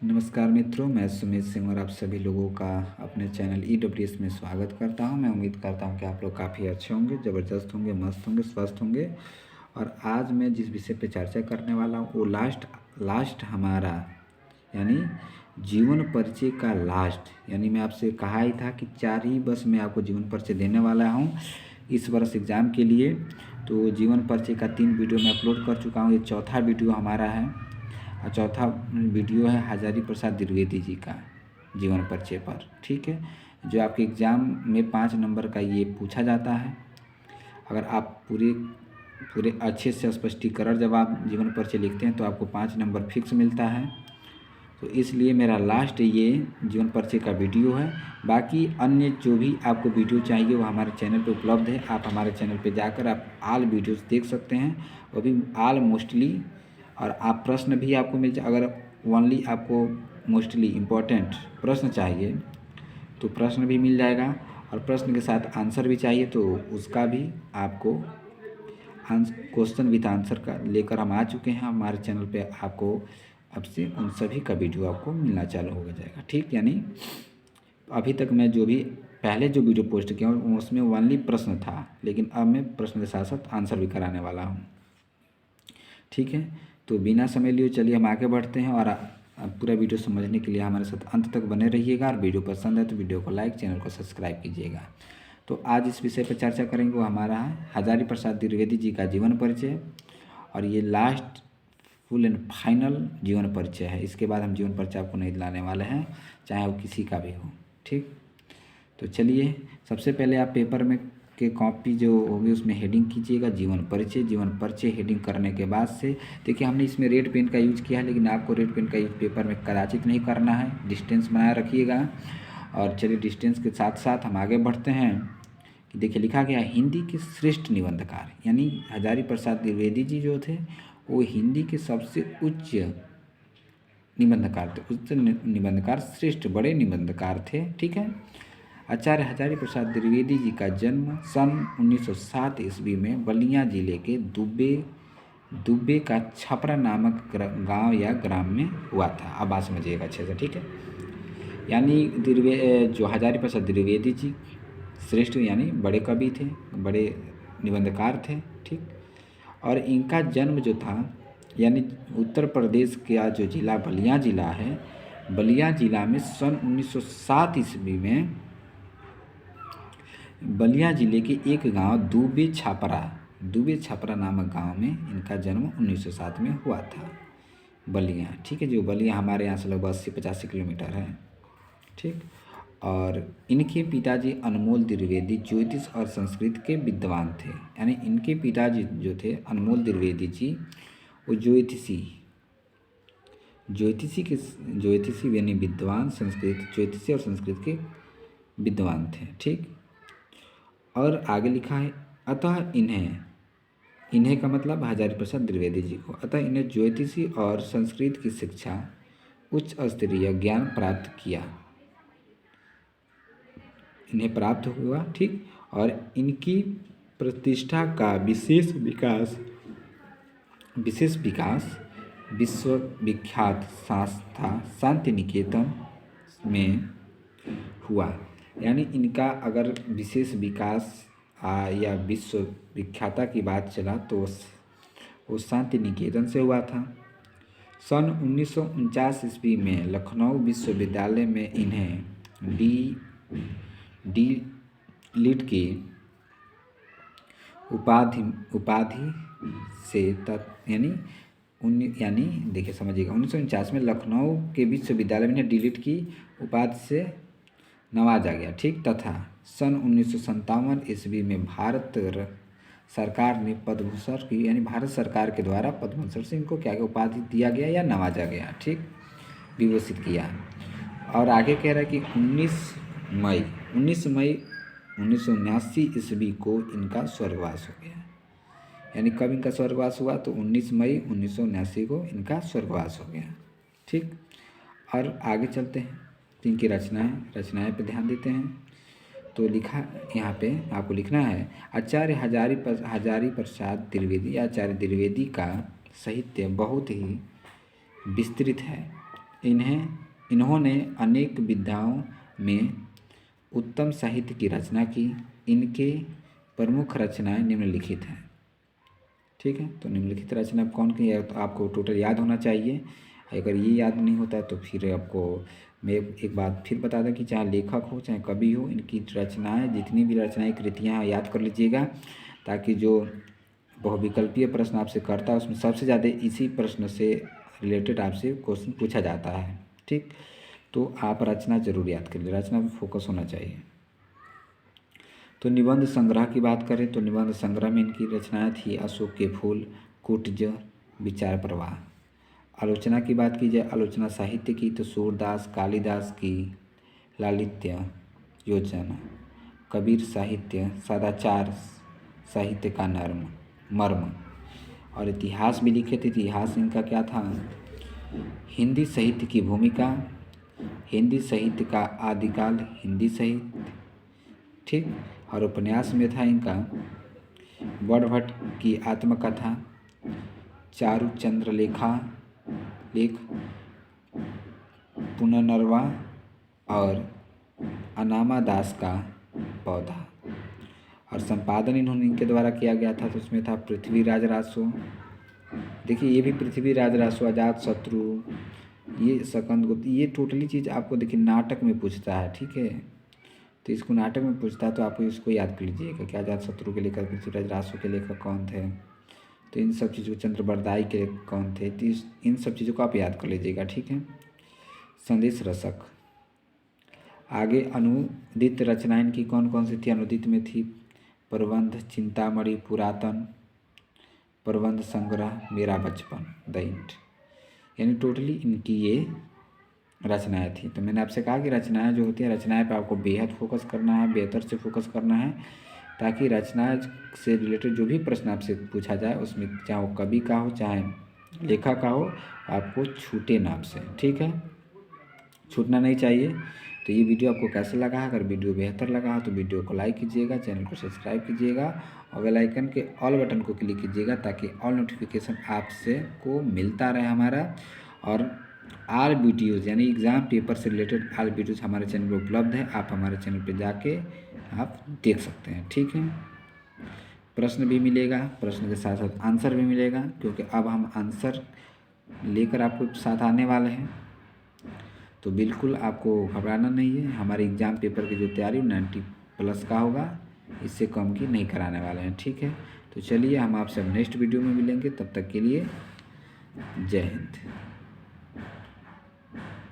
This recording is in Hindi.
नमस्कार मित्रों, मैं सुमित सिंह और आप सभी लोगों का अपने चैनल EWS में स्वागत करता हूं। मैं उम्मीद करता हूं कि आप लोग काफ़ी अच्छे होंगे, ज़बरदस्त होंगे, मस्त होंगे, स्वस्थ होंगे। और आज मैं जिस विषय पे चर्चा करने वाला हूं वो लास्ट हमारा यानी जीवन परिचय का लास्ट। यानी मैं आपसे कहा ही था कि 4 ही बस मैं आपको जीवन परिचय देने वाला हूँ इस वर्ष एग्ज़ाम के लिए। तो जीवन परिचय का 3 वीडियो मैं अपलोड कर चुका हूँ, ये चौथा वीडियो हमारा है। और चौथा वीडियो है हजारी प्रसाद द्विवेदी जी का जीवन परिचय पर, ठीक है, जो आपके एग्ज़ाम में 5 नंबर का ये पूछा जाता है। अगर आप पूरे अच्छे से स्पष्टीकरण जब आप जीवन परिचय लिखते हैं तो आपको 5 नंबर फिक्स मिलता है। तो इसलिए मेरा लास्ट ये जीवन परिचय का वीडियो है। बाकी अन्य जो भी आपको वीडियो चाहिए वो हमारे चैनल पे उपलब्ध है। आप हमारे चैनल पे जाकर आप ऑल वीडियोस देख सकते हैं, वो भी ऑल मोस्टली। और आप प्रश्न भी आपको मिल जाए, अगर ओनली आपको मोस्टली इम्पोर्टेंट प्रश्न चाहिए तो प्रश्न भी मिल जाएगा, और प्रश्न के साथ आंसर भी चाहिए तो उसका भी आपको क्वेश्चन विद आंसर का लेकर हम आ चुके हैं हमारे चैनल पे। आपको अब से उन सभी का वीडियो आपको मिलना चालू हो जाएगा, ठीक। यानी अभी तक मैं जो भी पहले जो वीडियो पोस्ट किया हूँ उसमें ओनली प्रश्न था, लेकिन अब मैं प्रश्न के साथ साथ आंसर भी कराने वाला हूँ, ठीक है। तो बिना समय लिए चलिए हम आगे बढ़ते हैं, और पूरा वीडियो समझने के लिए हमारे साथ अंत तक बने रहिएगा। और वीडियो पसंद है तो वीडियो को लाइक, चैनल को सब्सक्राइब कीजिएगा। तो आज इस विषय पर चर्चा करेंगे वो हमारा है हजारी प्रसाद द्विवेदी जी का जीवन परिचय, और ये लास्ट फुल एंड फाइनल जीवन परिचय है। इसके बाद हम जीवन परिचय आपको नहीं दिलाने वाले हैं, चाहे वो किसी का भी हो, ठीक। तो चलिए सबसे पहले आप पेपर में के कॉपी जो होगी उसमें हेडिंग कीजिएगा जीवन परिचय। जीवन परिचय हेडिंग करने के बाद से देखिए हमने इसमें रेड पेन का यूज किया है, लेकिन आपको रेड पेन का यूज पेपर में कदाचित नहीं करना है। डिस्टेंस बनाए रखिएगा। और चलिए डिस्टेंस के साथ साथ हम आगे बढ़ते हैं कि देखिए लिखा गया हिंदी के श्रेष्ठ निबंधकार, यानी हजारी प्रसाद द्विवेदी जी जो थे वो हिंदी के सबसे उच्च निबंधकार थे, उच्च निबंधकार, श्रेष्ठ बड़े निबंधकार थे, ठीक है। आचार्य हजारी प्रसाद द्विवेदी जी का जन्म सन 1907 ईस्वी में बलिया जिले के दुब्बे का छपरा नामक गांव या ग्राम में हुआ था। अब बात समझिएगा अच्छे से, ठीक है। यानी जो हजारी प्रसाद द्विवेदी जी श्रेष्ठ यानी बड़े कवि थे, बड़े निबंधकार थे, ठीक। और इनका जन्म जो था यानी उत्तर प्रदेश का जो जिला बलिया जिला है, बलिया जिला में सन 1907 ईस्वी में बलिया जिले के एक गांव दुबे छापरा नामक गांव में इनका जन्म 1907 में हुआ था। बलिया, ठीक है, जो बलिया हमारे यहाँ से लगभग 80-85 किलोमीटर है, ठीक। और इनके पिताजी अनमोल द्विवेदी ज्योतिष और संस्कृत के विद्वान थे। यानी इनके पिताजी जो थे अनमोल द्विवेदी जी वो ज्योतिषी यानी विद्वान, ज्योतिषी और संस्कृत के विद्वान थे, ठीक। और आगे लिखा है अतः इन्हें का मतलब हजारी प्रसाद द्विवेदी जी को, अतः इन्हें ज्योतिषी और संस्कृत की शिक्षा उच्च स्तरीय ज्ञान इन्हें प्राप्त हुआ, ठीक। और इनकी प्रतिष्ठा का विशेष विकास विश्वविख्यात संस्था शांति निकेतन में हुआ। यानी इनका अगर विशेष विकास या विश्व विख्याता की बात चला तो वो शांति निकेतन से हुआ था। सन 1949 ईस्वी में लखनऊ विश्वविद्यालय में इन्हें डी लिट की उपाधि से यानी देखिए समझिएगा 1949 में लखनऊ के विश्वविद्यालय में डी.लिट की उपाधि से नवाजा गया, ठीक। तथा सन 1957 ईस्वी में भारत सरकार ने पद्मभूषण की यानी भारत सरकार के द्वारा पद्मभूषण से इनको क्या उपाधि दिया गया या नवाजा गया, ठीक, विभूषित किया। और आगे कह रहा है कि 19 मई 1979 ईस्वी को इनका स्वर्गवास हो गया। यानी कब इनका स्वर्गवास हुआ तो 19 मई 1979 को इनका स्वर्गवास हो गया, ठीक। और आगे चलते हैं, इनकी रचनाएं पे ध्यान देते हैं। तो लिखा यहाँ पे आपको लिखना है आचार्य हजारी प्रसाद द्विवेदी, आचार्य द्विवेदी का साहित्य बहुत ही विस्तृत है। इन्होंने अनेक विधाओं में उत्तम साहित्य की रचना की। इनके प्रमुख रचनाएं निम्नलिखित हैं। ठीक है, तो निम्नलिखित रचना कौन की है तो आपको टोटल याद होना चाहिए। अगर ये याद नहीं होता तो फिर आपको मैं एक बात फिर बता दूं कि चाहे लेखक हो चाहे कवि हो, इनकी रचनाएं जितनी भी रचनाएं कृतियाँ याद कर लीजिएगा, ताकि जो बहुविकल्पीय प्रश्न आपसे करता है उसमें सबसे ज़्यादा इसी प्रश्न से रिलेटेड आपसे क्वेश्चन पूछा जाता है। ठीक, तो आप रचना जरूर याद कर लीजिए, रचना में फोकस होना चाहिए। तो निबंध संग्रह की बात करें तो निबंध संग्रह में इनकी रचनाएं थी अशोक के फूल, कुटज, विचार प्रवाह। आलोचना की बात की जाए, आलोचना साहित्य की तो सूरदास कालिदास की लालित्य योजना, कबीर साहित्य सदाचार साहित्य का मर्म। और इतिहास भी लिखे थे। इतिहास इनका क्या था, हिंदी साहित्य की भूमिका, हिंदी साहित्य का आदिकाल, हिंदी साहित्य। ठीक, और उपन्यास में था इनका बड़भट्ट की आत्मकथा, चारुचंद्र लेख, पुनर्नवा और अनामा दास का पौधा। और संपादन इनके द्वारा किया गया था, तो उसमें था पृथ्वीराज रासो। देखिए ये भी पृथ्वीराज रासो, अजात शत्रु, ये सकंदगुप्त, ये टोटली चीज़ आपको देखिए नाटक में पूछता है। ठीक है, तो इसको नाटक में पूछता है तो आपको इसको याद कर लीजिएगा कि अजात शत्रु के लेखक पृथ्वीराज रासो के लेखक कौन थे। तो इन सब चीज़ों, चंद्रबरदाई के कौन थे, तो इन सब चीज़ों को आप याद कर लीजिएगा। ठीक है, संदेश रसक। आगे अनुदित रचनाएं इनकी कौन कौन सी थी, अनुदित में थी प्रबंध चिंतामणि पुरातन, प्रबंध संग्रह मेरा बचपन, द इंट। यानी टोटली इनकी ये रचनाएं थी। तो मैंने आपसे कहा कि रचनाएं जो होती हैं, रचनाएं पे आपको बेहद फोकस करना है, बेहतर से फोकस करना है, ताकि रचनाएं से रिलेटेड जो भी प्रश्न आपसे पूछा जाए उसमें चाहे वो कवि का हो चाहे लेखक का हो, आपको छूटे ना आपसे। ठीक है, छूटना नहीं चाहिए। तो ये वीडियो आपको कैसा लगा है, अगर वीडियो बेहतर लगा हो तो वीडियो को लाइक कीजिएगा, चैनल को सब्सक्राइब कीजिएगा और बेल आइकन के ऑल बटन को क्लिक कीजिएगा, ताकि ऑल नोटिफिकेशन आपसे को मिलता रहे हमारा। और आल वीडियोज़ यानी एग्ज़ाम पेपर से रिलेटेड आल वीडियोज़ हमारे चैनल पर उपलब्ध है, आप हमारे चैनल पर जाके आप देख सकते हैं। ठीक है, प्रश्न भी मिलेगा, प्रश्न के साथ साथ आंसर भी मिलेगा, क्योंकि अब हम आंसर लेकर आपको साथ आने वाले हैं। तो बिल्कुल आपको घबराना नहीं है, हमारे एग्ज़ाम पेपर की जो तैयारी 90+ का होगा, इससे कम की नहीं कराने वाले हैं। ठीक है, तो चलिए हम आपसे नेक्स्ट वीडियो में मिलेंगे, तब तक के लिए जय हिंद।